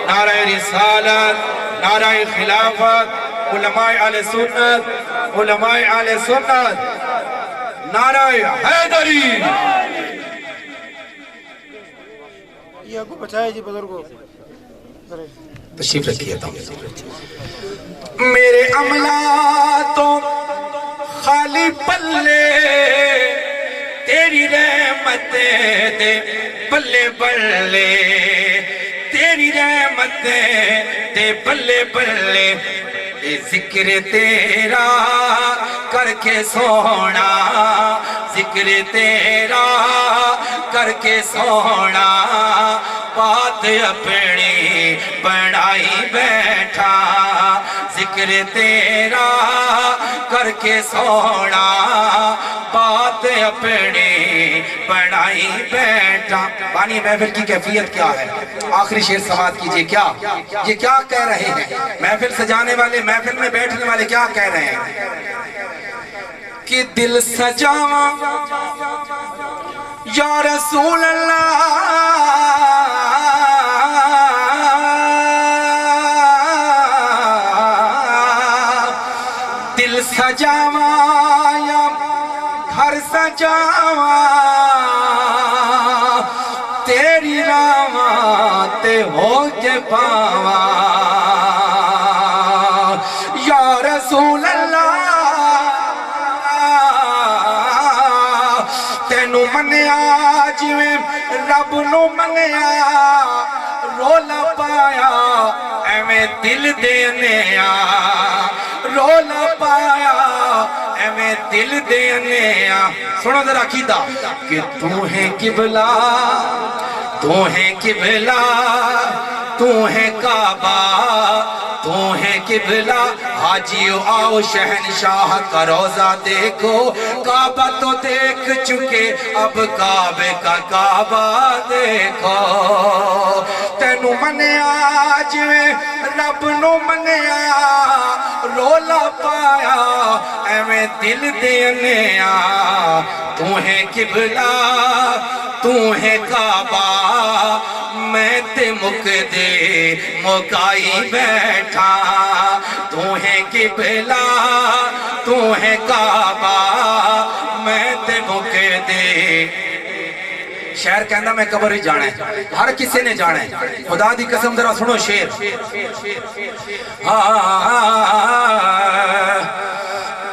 نعرہ رسالت، نعرہ خلافت، علماء اہل سنت، علماء اہل سنت، نعرہ حیدری۔ یہ آپ کو بچائے جی بزرگوں، تشریف رکھیے تھا میرے عملہ تو خالی پلے تیری رحمتیں دے بلے بلے، تیری رحمتیں دے بلے بلے، اے ذکر تیرا کر کے سونا، ذکر تیرا کر کے سونا، بات اپنی بڑھائی بیٹھا، ذکر تیرا کر کے سونا، بات اپنی بڑھائی بیٹھا۔ بانی محفل کی کیفیت کیا ہے؟ آخری شعر سماعت کیجئے۔ کیا یہ کیا کہہ رہے ہیں؟ محفل سجانے والے، محفل میں بیٹھنے والے کیا کہہ رہے ہیں کہ دل سجاواں یا رسول اللہ، دل سجاواں یا گھر سجاواں، تیری راواں تے ہو کے پاواں، یا رسول اللہ تینو منیا جویں رب نو منیا، رولا پایا ایویں دل دینیا، رولا پایا ایویں دل دینیا۔ سنو ذرا عقیدہ کہ تو ہے قبلہ، تو ہے قبلہ، تو ہے کعبہ، تو ہے قبلہ، حاجیو آؤ شہنشاہ کا روزہ دیکھو، کعبہ تو دیکھ چکے اب کعبے کا کعبہ دیکھو، تینو منیا جویں رب نو منیا، رولا پایا ایویں دل دینیا، تو ہے قبلہ، تو ہے کعبہ، میں تے مک دے مکائی بیٹھا، تو ہے قبلہ، تو ہے کعبہ، میں تے مک دے۔ شہر کہنا میں قبر ہی جانا ہے، ہر کسی نے جانا ہے، خدا دی قسم ذرا سنو شعر۔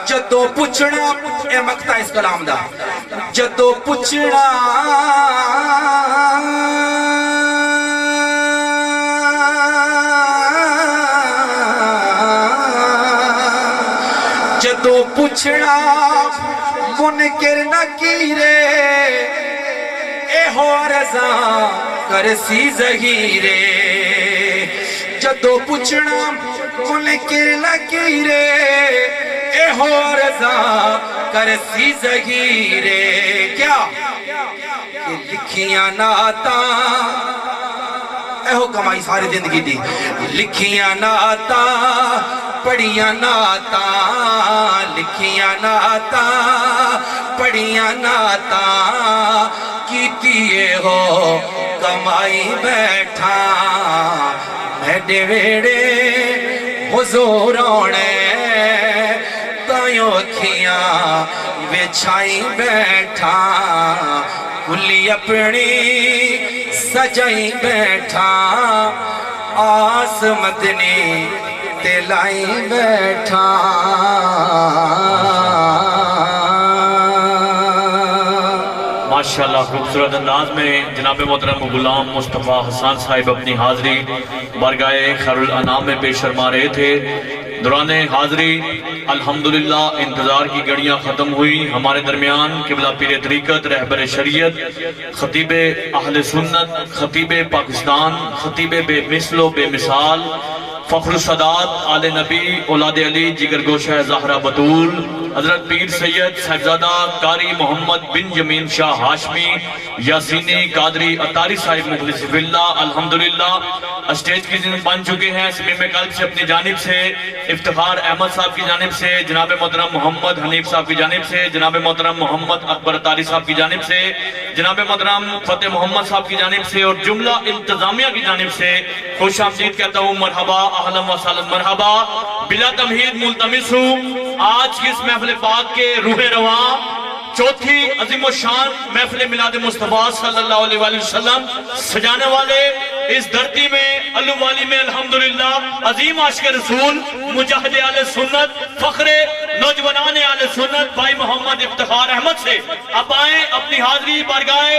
جدو پچھڑا، اے مقطع اس کلام دا، جدو پچھڑا جدو پچھڑا منکر نکیرے، اے ہو رضا کرسی ظہیرے، جدو پچھڑا منکر نکیرے، اے ہو رضا کرسی ظہیرے۔ کیا کہ لکھیاں نعتاں، اے ہو کمائی ساری زندگی دی، لکھیاں نعتاں پڑھیاں نعتاں، لکھیاں نعتاں پڑھیاں نعتاں، کیتیے ہو کمائی بیٹھا، میڈے ویڑے حضور آنے، تائیوں اکھیاں بچھائی بیٹھا، کلی اپنی سجائی بیٹھا، آس مدنی تلائی بیٹھا۔ ماشاءاللہ خوبصورت انداز میں جناب محترم غلام مصطفیٰ حسان صاحب اپنی حاضری بارگاہ خیرالانام میں پیش فرما رہے تھے۔ دوران حاضری الحمدللہ انتظار کی گھڑیاں ختم ہوئی، ہمارے درمیان قبلہ پیر طریقت، رہبر شریعت، خطیب اہل سنت، خطیب پاکستان، خطیب بے مثل و بے مثال، فخر السادات، آل نبی، اولاد علی، جگر گوشہ زہرہ بطول، حضرت پیر سید صاحبزادہ قاری محمد بن جمین شاہ ہاشمی یاسینی قادری اتاری صاحب مخلص فی اللہ، الحمدللہ اسٹیج کی بن چکے ہیں صمیم قلب سے اپنی جانب سے افتخار احمد صاحب کی جانب سے، جناب محترم محمد حنیف صاحب کی جانب سے، جناب محترم محمد اکبر طاری صاحب کی جانب سے، جناب محترم فتح محمد صاحب کی جانب سے اور جملہ انتظامیہ کی جانب سے خوش آمدید کہتا ہوں، مرحبا، اہلا و سہلا، مرحبا، بلا تمہید ملتمس ہوں آج کی اس محفل پاک کے روح رواں چوتھی عظیم و شان محفل میلاد مصطفیٰ صلی اللہ علیہ وآلہ وسلم سجانے والے اس دھرتی میں علو والی میں الحمدللہ عظیم عاشق رسول مجاہد اہل سنت فخر نوجوانان اہل سنت بھائی محمد افتخار احمد سے اب آئیں اپنی حاضری بارگاہ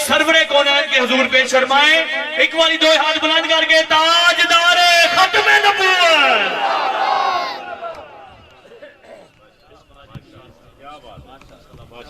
سرور کونین کے حضور پیش فرمائیں، ایک والی دو ہاتھ بلند کر کے تاجدار ختم نبوت